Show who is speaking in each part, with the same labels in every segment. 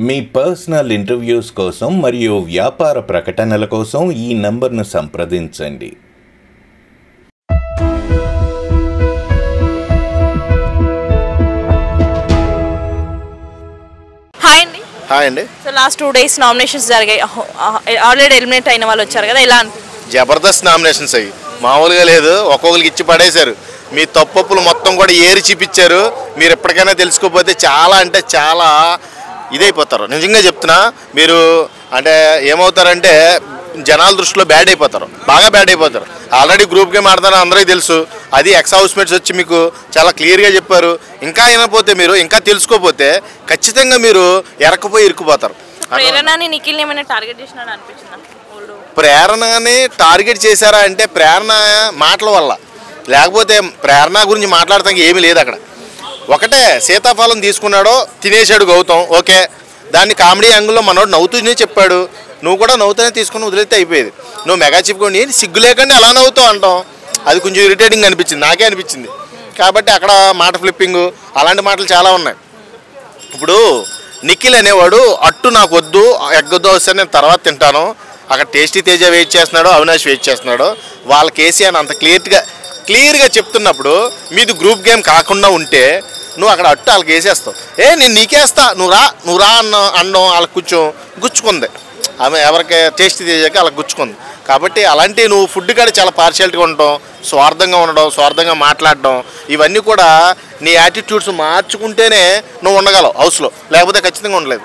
Speaker 1: మీ personal interviews కోసం మరియు వ్యాపార ప్రకటనల కోసం ఈ నంబర్ను సంప్రదించండి.
Speaker 2: హాయ్ అండి.
Speaker 3: సో లాస్ట్ 2 days నామినేషన్స్ జరిగాయి. ఆల్రెడీ ఎలిమినేట్ అయిన వాళ్ళు వచ్చారు కదా, ఎలా అనిపించింది?
Speaker 2: జబర్దస్త్ నామినేషన్స్ అయ్యి మామూలుగా లేదు. ఒక్కొక్కరికి ఇచ్చి పడేశారు. మీ తప్పులు మొత్తం కూడా ఏరి చూపించారు. మీరు ఎప్పటికైనా తెలుసుకోకపోతే చాలా అంటే చాలా ఇదైపోతారు. నిజంగా చెప్తున్నా, మీరు అంటే ఏమవుతారంటే జనాల దృష్టిలో బ్యాడ్ అయిపోతారు, బాగా బ్యాడ్ అయిపోతారు. ఆల్రెడీ గ్రూప్ గేమ్ ఆడతారని అందరికీ తెలుసు. అది ఎక్స్ హౌస్మేట్స్ వచ్చి మీకు చాలా క్లియర్గా చెప్పారు. ఇంకా అయినపోతే మీరు ఇంకా తెలుసుకోపోతే ఖచ్చితంగా మీరు ఎరకపోయి ఇరుక్కుపోతారు. ప్రేరణని టార్గెట్ చేశారా అంటే ప్రేరణ మాటల వల్ల, లేకపోతే ప్రేరణ గురించి మాట్లాడటానికి ఏమీ లేదు అక్కడ. ఒకటే సీతాఫలం తీసుకున్నాడో తినేసాడు గౌతమ్, ఓకే. దాన్ని కామెడీ యాంగిల్లో మనోడు నవ్వుతూనే చెప్పాడు. నువ్వు కూడా నవ్వుతూనే తీసుకుని వదిలేస్తే అయిపోయేది. నువ్వు మెగా చెప్పుకోండి సిగ్గు లేకుండా ఎలా నవ్వుతావు అంటాం. అది కొంచెం ఇరిటేటింగ్ అనిపించింది, నాకే అనిపించింది. కాబట్టి అక్కడ మాట ఫ్లిప్పింగ్ అలాంటి మాటలు చాలా ఉన్నాయి. ఇప్పుడు నిఖిల్ అనేవాడు అట్టు నాకు వద్దు, ఎగ్ దోశ నేను తర్వాత తింటాను. అక్కడ టేస్టీ తేజ వెయిట్ చేస్తున్నాడు, అవినాష్ వెయిట్ చేస్తున్నాడు. వాళ్ళ కేసీఆర్ అంత క్లియర్గా చెప్తున్నప్పుడు మీది గ్రూప్ గేమ్ కాకుండా ఉంటే నువ్వు అక్కడ అట్టు వాళ్ళకి వేసేస్తావు. నేను నీకేస్తా, నువ్వు రా అన్నం వాళ్ళకి కొంచెం గుచ్చుకుంది. ఆమె ఎవరికి టేస్టీ తేజాక వాళ్ళకి గుచ్చుకుంది. కాబట్టి అలాంటి నువ్వు ఫుడ్ కాడ చాలా పార్షియాలిటీగా ఉండటం, స్వార్థంగా ఉండడం, స్వార్థంగా మాట్లాడడం, ఇవన్నీ కూడా నీ యాటిట్యూడ్స్ మార్చుకుంటేనే నువ్వు ఉండగలవు హౌస్లో, లేకపోతే ఖచ్చితంగా ఉండలేదు.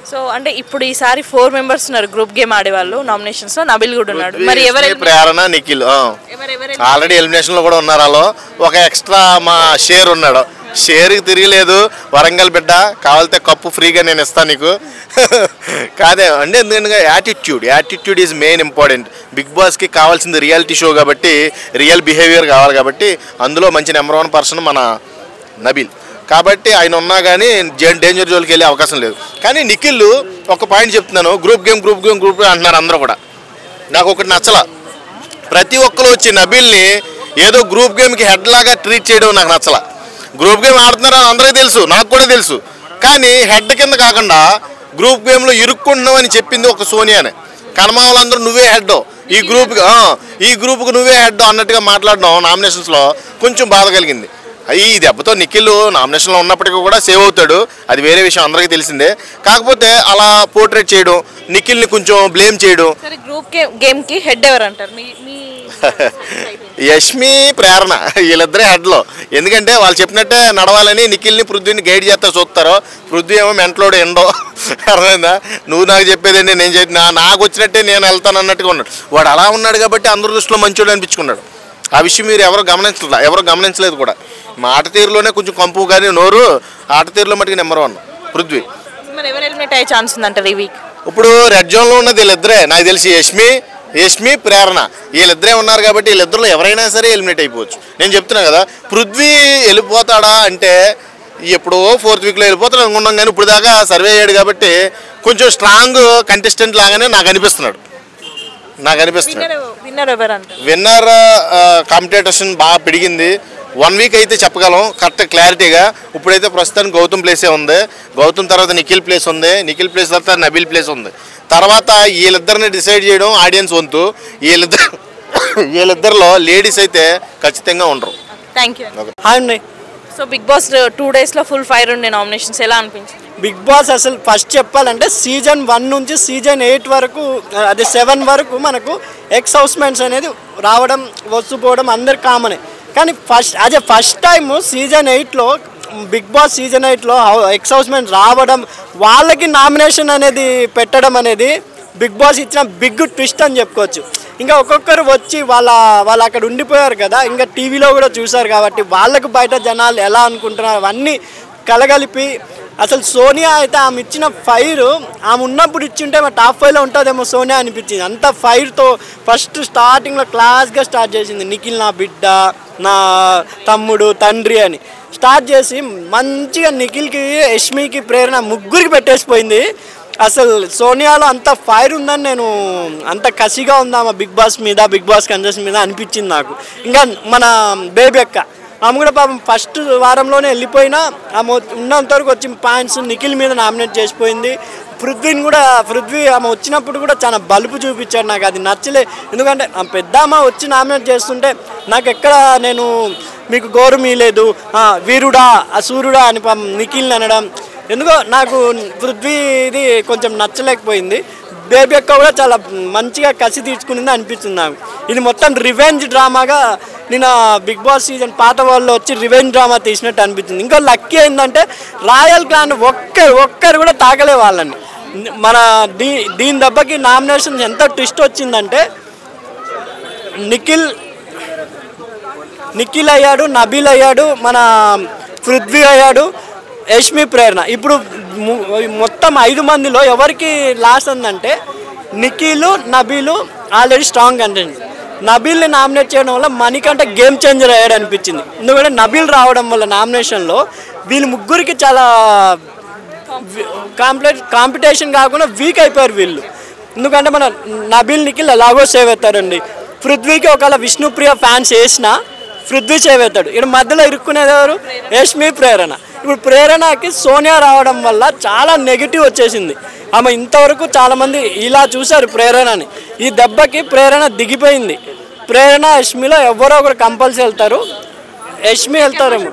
Speaker 3: సో అంటే ఇప్పుడు ఈసారి 4 members ఉన్నారు గ్రూప్ గేమ్ ఆడేవాళ్ళు నామినేషన్స్ లో. నబిల్ కూడా ఉన్నాడు. మరి
Speaker 2: ప్రేరణ, నిఖిల్ ఆల్రెడీ ఎలిమినేషన్ లో కూడా ఉన్నారు. వాళ్ళు ఒక ఎక్స్ట్రా మా షేర్ ఉన్నాడు. షేర్కి తిరగలేదు. వరంగల్ బిడ్డ కావాలితే కప్పు ఫ్రీగా నేను ఇస్తాను నీకు కాదే అంటే ఎందుకంటే attitude is main important. Big బాస్కి కావాల్సింది రియాలిటీ షో కాబట్టి రియల్ బిహేవియర్ కావాలి. కాబట్టి అందులో మంచి నెంబర్ 1 పర్సన్ మన నబిల్. కాబట్టి ఆయన ఉన్నా కానీ డేంజర్ జోన్కి వెళ్ళే అవకాశం లేదు. కానీ నిఖిల్ ఒక పాయింట్ చెప్తున్నాను, గ్రూప్ గేమ్ అంటున్నారు అందరూ కూడా. నాకు ఒకటి నచ్చల. ప్రతి ఒక్కరు వచ్చి నబిల్ని ఏదో గ్రూప్ గేమ్కి హెడ్ లాగా ట్రీట్ చేయడం నాకు నచ్చల. గ్రూప్ గేమ్ ఆడుతున్నారని అందరికీ తెలుసు, నాకు కూడా తెలుసు. కానీ హెడ్ కింద కాకుండా గ్రూప్ గేమ్లో ఇరుక్కుంటున్నావు అని చెప్పింది ఒక సోనియానే. కర్మ వాళ్ళందరూ నువ్వే హెడ్, ఈ గ్రూప్కి నువ్వే హెడ్ అన్నట్టుగా మాట్లాడడం నామినేషన్స్లో కొంచెం బాధ కలిగింది. ఈ దెబ్బతో నిఖిల్ నామినేషన్లో ఉన్నప్పటికీ కూడా సేవ్ అవుతాడు, అది వేరే విషయం, అందరికీ తెలిసిందే. కాకపోతే అలా పోర్ట్రేట్ చేయడం, నిఖిల్ని కొంచెం బ్లేమ్ చేయడం.
Speaker 3: గ్రూప్ గేమ్కి హెడ్ ఎవరు అంటారు?
Speaker 2: యష్మి, ప్రేరణ వీళ్ళిద్దరే హెడ్లో. ఎందుకంటే వాళ్ళు చెప్పినట్టే నడవాలని నిఖిల్ని పృథ్వీని గైడ్ చేస్తా చూస్తారు. పృథ్వీ ఏమో మెంటలోడు ఎండో, అర్థమైందా? నువ్వు నాకు చెప్పేదండి, నేను చెప్పిన నాకు వచ్చినట్టే నేను వెళ్తాను అన్నట్టుగా ఉన్నాడు. వాడు అలా ఉన్నాడు కాబట్టి అందరి దృష్టిలో మంచోడు అనిపించుకున్నాడు. ఆ విషయం మీరు ఎవరు గమనించలేదు కూడా. మాట తీరులోనే కొంచెం కంపు, కానీ నోరు ఆట తీరులో మటుకు నెంబర్ 1 పృథ్వీ. ఇప్పుడు రెడ్ జోన్లో ఉన్నది వీళ్ళిద్దరే నాకు తెలిసి, యష్మి ప్రేరణ వీళ్ళిద్దరే ఉన్నారు. కాబట్టి వీళ్ళిద్దరిలో ఎవరైనా సరే ఎలిమినేట్ అయిపోవచ్చు. నేను చెప్తున్నా కదా, పృథ్వీ వెళ్ళిపోతాడా అంటే ఎప్పుడో 4th weekలో వెళ్ళిపోతాడు అనుకున్నాం. కానీ ఇప్పుడు దాకా సర్వే అయ్యాడు కాబట్టి కొంచెం స్ట్రాంగ్ కంటెస్టెంట్ లాగానే నాకు అనిపిస్తున్నాడు. విన్నర్ కాంపిటీషన్ బాగా పెరిగింది. 1 week అయితే చెప్పగలం కరెక్ట్ క్లారిటీగా. ఇప్పుడైతే ప్రస్తుతానికి గౌతమ్ ప్లేసే ఉంది. గౌతమ్ తర్వాత నిఖిల్ ప్లేస్ ఉంది. నిఖిల్ ప్లేస్ తర్వాత నబిల్ ప్లేస్ ఉంది. తర్వాత వీళ్ళిద్దరిని డిసైడ్ చేయడం ఆడియన్స్ వంతు. వీళ్ళిద్దరిలో లేడీస్ అయితే ఖచ్చితంగా ఉండరు.
Speaker 3: Thank you. So Bigg Boss 2 daysలో ఫుల్ ఫైర్ ఉండే నామినేషన్స్, ఎలా అనిపించింది?
Speaker 4: బిగ్ బాస్ అసలు ఫస్ట్ చెప్పాలంటే సీజన్ 1 నుంచి సీజన్ 8 వరకు, అదే 7 వరకు మనకు ఎక్స్ హౌస్మెంట్స్ అనేది రావడం వస్తుపోవడం అందరు కామనే. కానీ ఫస్ట్ టైం సీజన్ 8లో బిగ్ బాస్ సీజన్ 8లో ఎక్స్ హౌస్మెంట్ రావడం, వాళ్ళకి నామినేషన్ అనేది పెట్టడం అనేది బిగ్ బాస్ ఇచ్చిన బిగ్ ట్విస్ట్ అని చెప్పుకోవచ్చు. ఇంకా ఒక్కొక్కరు వచ్చి వాళ్ళు అక్కడ ఉండిపోయారు కదా, ఇంకా టీవీలో కూడా చూసారు కాబట్టి వాళ్ళకు బయట జనాలు ఎలా అనుకుంటున్నారు అవన్నీ కలగలిపి అసలు సోనియా అయితే ఆమె ఇచ్చిన ఫైర్, ఆమె ఉన్నప్పుడు ఇచ్చింటే మా టాప్ 5లో ఉంటుందేమో సోనియా అనిపించింది. అంత ఫైర్తో ఫస్ట్ స్టార్టింగ్లో క్లాస్గా స్టార్ట్ చేసింది. నిఖిల్ నా బిడ్డ, నా తమ్ముడు, తండ్రి అని స్టార్ట్ చేసి మంచిగా నిఖిల్కి, యష్మికి, ప్రేరణ ముగ్గురికి పెట్టేసిపోయింది. అసలు సోనియాలో అంత ఫైర్ ఉందని, నేను అంత కసిగా ఉందా బిగ్ బాస్ మీద, బిగ్ బాస్ కంటెస్టెంట్ మీద అనిపించింది నాకు. ఇంకా మన బేబీ అక్క ఆమె కూడా పాపం ఫస్ట్ వారంలోనే వెళ్ళిపోయినా ఆమె ఉన్నంత వరకు వచ్చి పాయింట్స్ నిఖిల్ మీద నామినేట్ చేసిపోయింది. పృథ్వీ ఆమె వచ్చినప్పుడు కూడా చాలా బలుపు చూపించాడు. నాకు అది నచ్చలే. ఎందుకంటే పెద్ద అమ్మ వచ్చి నామినేట్ చేస్తుంటే నాకు ఎక్కడ నేను మీకు గౌరవం ఇవ్వలేదు, వీరుడా అసూరుడా అని నిఖిల్ని అనడం ఎందుకో నాకు పృథ్వీది కొంచెం నచ్చలేకపోయింది. బేబీ అక్క కూడా చాలా మంచిగా కసి తీర్చుకునింది అనిపిస్తుంది నాకు. ఇది మొత్తం రివెంజ్ డ్రామాగా నేను బిగ్ బాస్ సీజన్ పాత వాళ్ళు వచ్చి రివెంజ్ డ్రామా తీసినట్టు అనిపించింది. ఇంకో లక్కీ ఏంటంటే రాయల్ క్లాన్ ఒక్కరు కూడా తాకలే వాళ్ళని. మన దీని దెబ్బకి నామినేషన్స్ ఎంత ట్విస్ట్ వచ్చిందంటే నిఖిల్ అయ్యాడు, నబీల్ అయ్యాడు, మన పృథ్వీ అయ్యాడు, యష్మి, ప్రేరణ. ఇప్పుడు మొత్తం 5 మందిలో ఎవరికి లాస్ ఉందంటే Nikhil, Nabeel already strong content. నబీల్ని నామినేట్ చేయడం వల్ల మణికంఠ గేమ్ చేంజర్ అయ్యాడు అనిపించింది. ఎందుకంటే నబీల్ రావడం వల్ల నామినేషన్లో వీళ్ళు ముగ్గురికి చాలా కాంపిటీషన్ కాకుండా వీక్ అయిపోయారు వీళ్ళు. ఎందుకంటే మన నబీల్, నిఖిల్ ఎలాగో సేవ్ అవుతారండి. పృథ్వీకి ఒకవేళ విష్ణుప్రియ ఫ్యాన్స్ వేసినా పృథ్వీ సేవ్ అవుతాడు. ఇక్కడ మధ్యలో ఇరుక్కునేది ఎవరు? యష్మి, ప్రేరణ. ఇప్పుడు ప్రేరణకి సోనియా రావడం వల్ల చాలా నెగిటివ్ వచ్చేసింది. ఆమె ఇంతవరకు చాలామంది ఇలా చూశారు ప్రేరణని. ఈ దెబ్బకి ప్రేరణ దిగిపోయింది. ప్రేరణ యష్మిలో ఎవరో ఒకరు కంపల్సరీ వెళ్తారు. యష్మి వెళ్తారేమో.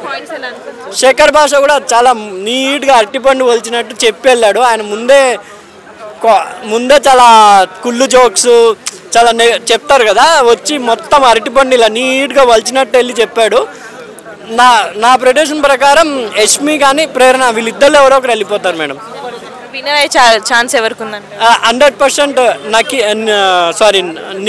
Speaker 4: శేఖర్ భాష కూడా చాలా నీట్గా అరటిపండు వలిచినట్టు చెప్పి వెళ్ళాడు. ఆయన ముందే చాలా కుళ్ళు జోక్స్ చాలా చెప్తారు కదా, వచ్చి మొత్తం అరటిపండు ఇలా నీట్గా వలిచినట్టు వెళ్ళి చెప్పాడు. నా ప్రెడిక్షన్ ప్రకారం యష్మి కానీ ప్రేరణ వీళ్ళిద్దరు ఎవరో ఒకరు వెళ్ళిపోతారు మేడం.
Speaker 3: విన్నర్ అయ్యే ఛాన్స్ ఎవరికి ఉందండి?
Speaker 4: 100%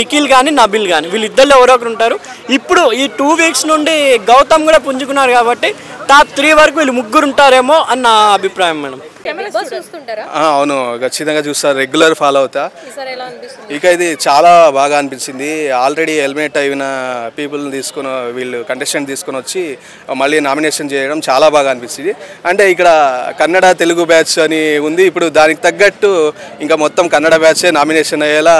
Speaker 4: నిఖిల్ కానీ నబీల్ కానీ వీళ్ళిద్దరు ఎవరో ఒకరు ఉంటారు. ఇప్పుడు ఈ 2 వీక్స్ నుండి గౌతమ్ కూడా పుంజుకున్నారు కాబట్టి టాప్ 3 వరకు వీళ్ళు ముగ్గురు ఉంటారేమో అని నా అభిప్రాయం మేడం.
Speaker 5: అవును, ఖచ్చితంగా చూస్తారు, రెగ్యులర్ ఫాలో అవుతా. ఇక ఇది చాలా బాగా అనిపించింది. ఆల్రెడీ ఎలిమినేట్ అయిన పీపుల్ని వీళ్ళు కంటెస్టెంట్ తీసుకొని వచ్చి మళ్ళీ నామినేషన్ చేయడం చాలా బాగా అనిపించింది. అంటే ఇక్కడ కన్నడ తెలుగు బ్యాచ్ అని ఉంది. ఇప్పుడు దానికి తగ్గట్టు ఇంకా మొత్తం కన్నడ బ్యాచే నామినేషన్ అయ్యేలా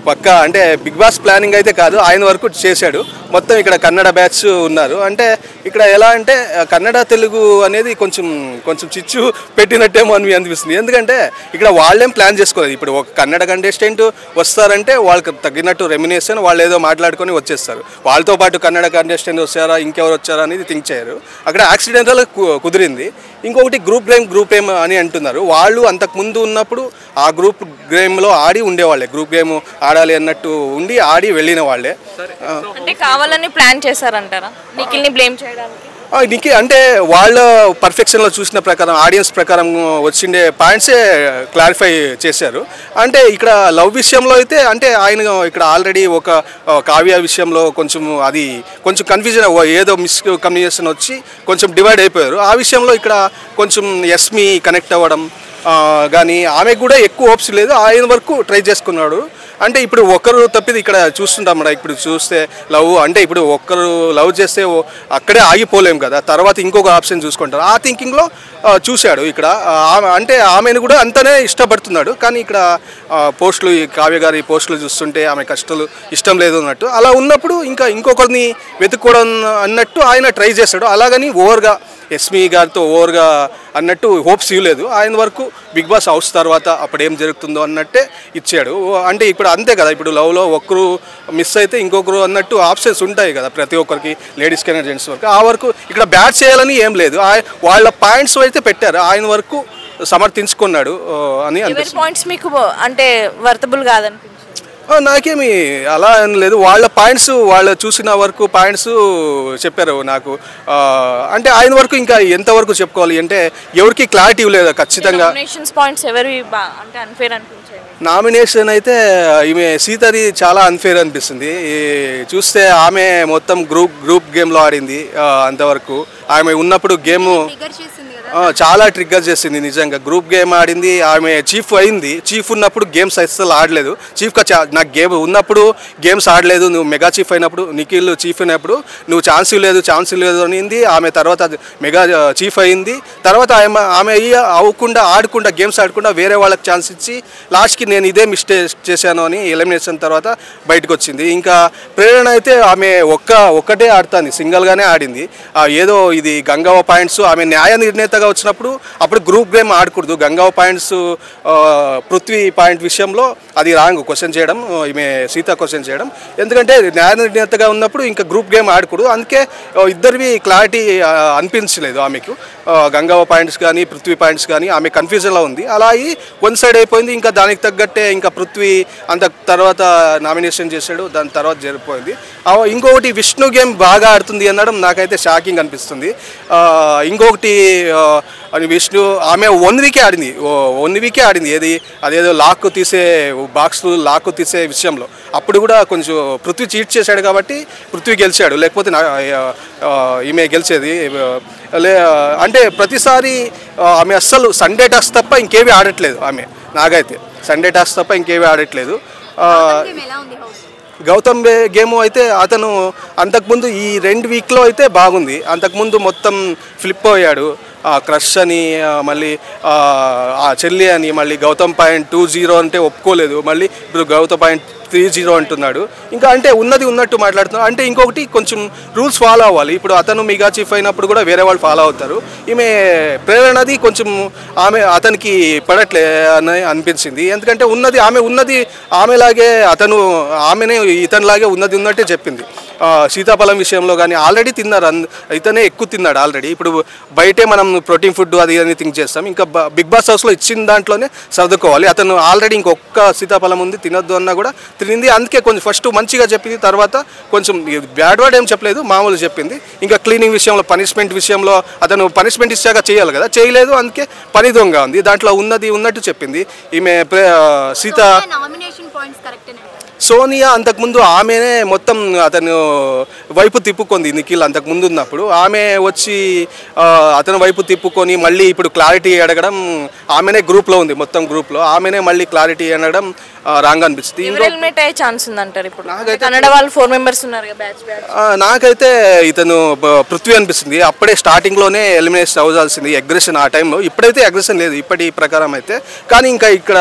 Speaker 5: పక్కా, అంటే బిగ్ బాస్ ప్లానింగ్ అయితే కాదు, ఆయన వరకు చేశాడు. మొత్తం ఇక్కడ కన్నడ బ్యాచ్ ఉన్నారు. అంటే ఇక్కడ ఎలా అంటే కన్నడ తెలుగు అనేది కొంచెం చిచ్చు పెట్టినట్టేమో అని అనిపిస్తుంది. ఎందుకంటే ఇక్కడ వాళ్ళేం ప్లాన్ చేసుకోలేదు. ఇప్పుడు ఒక కన్నడ కంటెస్టెంట్ వస్తారంటే వాళ్ళకి తగ్గినట్టు రెమ్యునేషన్ వాళ్ళు ఏదో మాట్లాడుకొని వచ్చేస్తారు. వాళ్ళతో పాటు కన్నడ కంటెస్టెంట్ వచ్చారా ఇంకెవరు వచ్చారా అనేది థింక్ చేయరు. అక్కడ యాక్సిడెంటల్ కుదిరింది. ఇంకొకటి గ్రూప్ గేమ్ అని అంటున్నారు. వాళ్ళు అంతకుముందు ఉన్నప్పుడు ఆ గ్రూప్ గేమ్లో ఆడి ఉండేవాళ్ళే, గ్రూప్ గేమ్ ఆడాలి అన్నట్టు ఉండి ఆడి వెళ్ళిన వాళ్ళే.
Speaker 3: అంటే కావాలని ప్లాన్ చేశారంటారా నిఖిల్ని బ్లేమ్ చేయడానికి?
Speaker 5: నిఖిల్ అంటే వాళ్ళ పర్ఫెక్షన్లో చూసిన ప్రకారం, ఆడియన్స్ ప్రకారం వచ్చిండే పాయింట్సే క్లారిఫై చేశారు. అంటే ఇక్కడ లవ్ విషయంలో అయితే అంటే ఆయన ఇక్కడ ఆల్రెడీ ఒక కావ్య విషయంలో కొంచెం కన్ఫ్యూజన్, ఏదో మిస్కమ్యూనికేషన్ వచ్చి కొంచెం డివైడ్ అయిపోయారు. ఆ విషయంలో ఇక్కడ కొంచెం యష్మి కనెక్ట్ అవ్వడం కానీ ఆమెకు కూడా ఎక్కువ హోప్స్ లేదు. ఆయన వరకు ట్రై చేసుకున్నాడు. అంటే ఇప్పుడు ఒకరు తప్పిది ఇక్కడ చూస్తుంటాం మేడం. ఇప్పుడు చూస్తే లవ్ అంటే ఇప్పుడు ఒక్కరు లవ్ చేస్తే అక్కడే ఆగిపోలేం కదా, తర్వాత ఇంకొక ఆప్షన్ చూసుకుంటారు. ఆ థింకింగ్లో చూశాడు ఇక్కడ. అంటే ఆమెను కూడా అంతనే ఇష్టపడుతున్నాడు. కానీ ఇక్కడ పోస్టులు, కావ్య గారి పోస్టులు చూస్తుంటే ఆమె కష్టాలు ఇష్టం లేదు అన్నట్టు. అలా ఉన్నప్పుడు ఇంకొకరిని వెతుక్కోవడం అన్నట్టు ఆయన ట్రై చేశాడు. అలాగని ఓవర్గా యష్మి గారితో ఓవర్గా అన్నట్టు హోప్స్ ఇవ్వలేదు. ఆయన వరకు బిగ్ బాస్ హౌస్ తర్వాత అప్పుడు ఏం జరుగుతుందో అన్నట్టే ఇచ్చాడు. అంటే ఇప్పుడు అంతే కదా, ఇప్పుడు లవ్లో ఒక్కరు మిస్ అయితే ఇంకొకరు అన్నట్టు ఆప్షన్స్ ఉంటాయి కదా ప్రతి ఒక్కరికి, లేడీస్ కైనా జెంట్స్ వరకు. ఆ వరకు ఇక్కడ బ్యాట్ చేయాలని ఏం లేదు. వాళ్ళ పాయింట్స్ అయితే పెట్టారు, ఆయన వరకు సమర్థించుకున్నాడు అని అనిపిస్తుంది.
Speaker 3: పాయింట్స్ మీకు అంటే వర్తబుల్ కాదనిపించింది?
Speaker 5: నాకేమి అలా అని లేదు. వాళ్ళ పాయింట్స్, వాళ్ళు చూసిన వరకు పాయింట్స్ చెప్పారు నాకు. అంటే ఆయన వరకు ఇంకా ఎంతవరకు చెప్పుకోవాలి అంటే ఎవరికి క్లారిటీ లేదు ఖచ్చితంగా. నామినేషన్ అయితే ఈమె సీతది చాలా అన్ఫేర్ అనిపిస్తుంది. చూస్తే ఆమె మొత్తం గ్రూప్ గేమ్లో ఆడింది అంతవరకు. ఆమె ఉన్నప్పుడు గేమ్ చాలా ట్రిగ్గర్ చేసింది నిజంగా. గ్రూప్ గేమ్ ఆడింది, ఆమె చీఫ్ అయింది. చీఫ్ ఉన్నప్పుడు గేమ్స్ అస్సలు ఆడలేదు. చీఫ్గా నాకు గేమ్ ఉన్నప్పుడు గేమ్స్ ఆడలేదు, నువ్వు మెగా చీఫ్ అయినప్పుడు, నిఖిల్ చీఫ్ అయినప్పుడు నువ్వు ఛాన్స్ లేదు అనింది. ఆమె తర్వాత మెగా చీఫ్ అయింది. తర్వాత ఆమె అవ్వకుండా ఆడకుండా గేమ్స్ ఆడకుండా వేరే వాళ్ళకి ఛాన్స్ ఇచ్చి లాస్ట్కి నేను ఇదే మిస్టేక్ చేశాను అని ఎలిమినేషన్ తర్వాత బయటకు వచ్చింది. ఇంకా ప్రేరణ అయితే ఆమె ఒక్కటే ఆడుతుంది, సింగిల్గానే ఆడింది. ఏదో ఇది గంగవ్వ పాయింట్స్ ఆమె న్యాయ నిర్ణేతగా వచ్చినప్పుడు అప్పుడు గ్రూప్ గేమ్ ఆడకూడదు. గంగవ్వ పాయింట్స్ పృథ్వీ పాయింట్ విషయంలో అది రాంగ్ క్వశ్చన్ చేయడం, ఈమె సీత క్వశ్చన్ చేయడం. ఎందుకంటే న్యాయ నిర్ణేతగా ఉన్నప్పుడు ఇంకా గ్రూప్ గేమ్ ఆడకూడదు. అందుకే ఇద్దరివి క్లారిటీ అనిపించలేదు ఆమెకు. గంగవ్వ పాయింట్స్ కానీ పృథ్వీ పాయింట్స్ కానీ ఆమె కన్ఫ్యూజన్లో ఉంది. అలా వన్ సైడ్ అయిపోయింది. ఇంకా దానికి తగ్గట్టే ఇంకా పృథ్వీ అంత తర్వాత నామినేషన్ చేశాడు, దాని తర్వాత జరిగిపోయింది. ఇంకొకటి విష్ణు గేమ్ బాగా ఆడుతుంది అనడం నాకైతే షాకింగ్ అనిపిస్తుంది. ఇంకొకటి విష్ణు ఆమె 1 వీకే ఆడింది. అదేదో లాక్ తీసే లాక్ తీసే విషయంలో అప్పుడు కూడా కొంచెం పృథ్వీ చీట్ చేశాడు కాబట్టి పృథ్వీ గెలిచాడు, లేకపోతే ఈమె గెలిచేది. అంటే ప్రతిసారి ఆమె అస్సలు సండే టాస్క్ తప్ప ఇంకేవి ఆడట్లేదు. ఆమె నాకైతే సండే టాస్క్ తప్ప ఇంకేవి ఆడట్లేదు. గౌతమ్ గేమ్ అయితే అతను అంతకుముందు ఈ 2 వీక్లో అయితే బాగుంది. అంతకుముందు మొత్తం ఫ్లిప్ అయ్యాడు. క్రష్ అని మళ్ళీ చెల్లి అని మళ్ళీ గౌతమ్ పాయింట్ 2-0 అంటే ఒప్పుకోలేదు. మళ్ళీ ఇప్పుడు గౌతమ్ పాయింట్ 3-0 అంటున్నాడు. ఇంకా అంటే ఉన్నది ఉన్నట్టు మాట్లాడుతున్నాడు. అంటే ఇంకొకటి కొంచెం రూల్స్ ఫాలో అవ్వాలి. ఇప్పుడు అతను మెగా చీఫ్ అయినప్పుడు కూడా వేరే వాళ్ళు ఫాలో అవుతారు. ఈమె ప్రేరణది కొంచెం అతనికి పడట్లే అని అనిపించింది. ఎందుకంటే ఆమెలాగే ఆమెనే ఇతనిలాగే ఉన్నట్టే చెప్పింది. సీతాఫలం విషయంలో కానీ ఆల్రెడీ తిన్నారు, ఇతనే ఎక్కువ తిన్నాడు ఆల్రెడీ. ఇప్పుడు బయటే మనం ప్రోటీన్ ఫుడ్ అది అని థింక్ చేస్తాం. ఇంకా బిగ్ బాస్ హౌస్లో ఇచ్చిన దాంట్లోనే సర్దుకోవాలి. అతను ఆల్రెడీ ఇంకొక సీతాఫలం ఉంది తినొద్దు అన్నా కూడా తినింది. అందుకే కొంచెం ఫస్ట్ మంచిగా చెప్పింది, తర్వాత కొంచెం బ్యాడ్ వర్డ్ ఏం చెప్పలేదు, మామూలు చెప్పింది. ఇంకా క్లీనింగ్ విషయంలో పనిష్మెంట్ విషయంలో అతను పనిష్మెంట్ ఇచ్చాక చేయాలి కదా, చేయలేదు. అందుకే పని దొంగ ఉంది దాంట్లో ఉన్నట్టు చెప్పింది ఈమె సీత. సోనియా అంతకుముందు ఆమెనే మొత్తం అతను వైపు తిప్పుకుంది. నిఖిల్ అంతకుముందు ఉన్నప్పుడు ఆమె వచ్చి అతని వైపు తిప్పుకొని మళ్ళీ ఇప్పుడు క్లారిటీ అడగడం, ఆమెనే గ్రూప్లో ఉంది, మొత్తం గ్రూప్లో ఆమెనే మళ్ళీ క్లారిటీ అడగడం రాంగ్ అనిపిస్తుంది. నాకైతే ఇతను పృథ్వీ అనిపిస్తుంది. అప్పుడే స్టార్టింగ్లోనే ఎలిమినేషన్ అవ్వాల్సింది అగ్రెషన్ ఆ టైంలో. ఇప్పుడైతే అగ్రెషన్ లేదు ఇప్పటి ప్రకారం అయితే. కానీ ఇంకా ఇక్కడ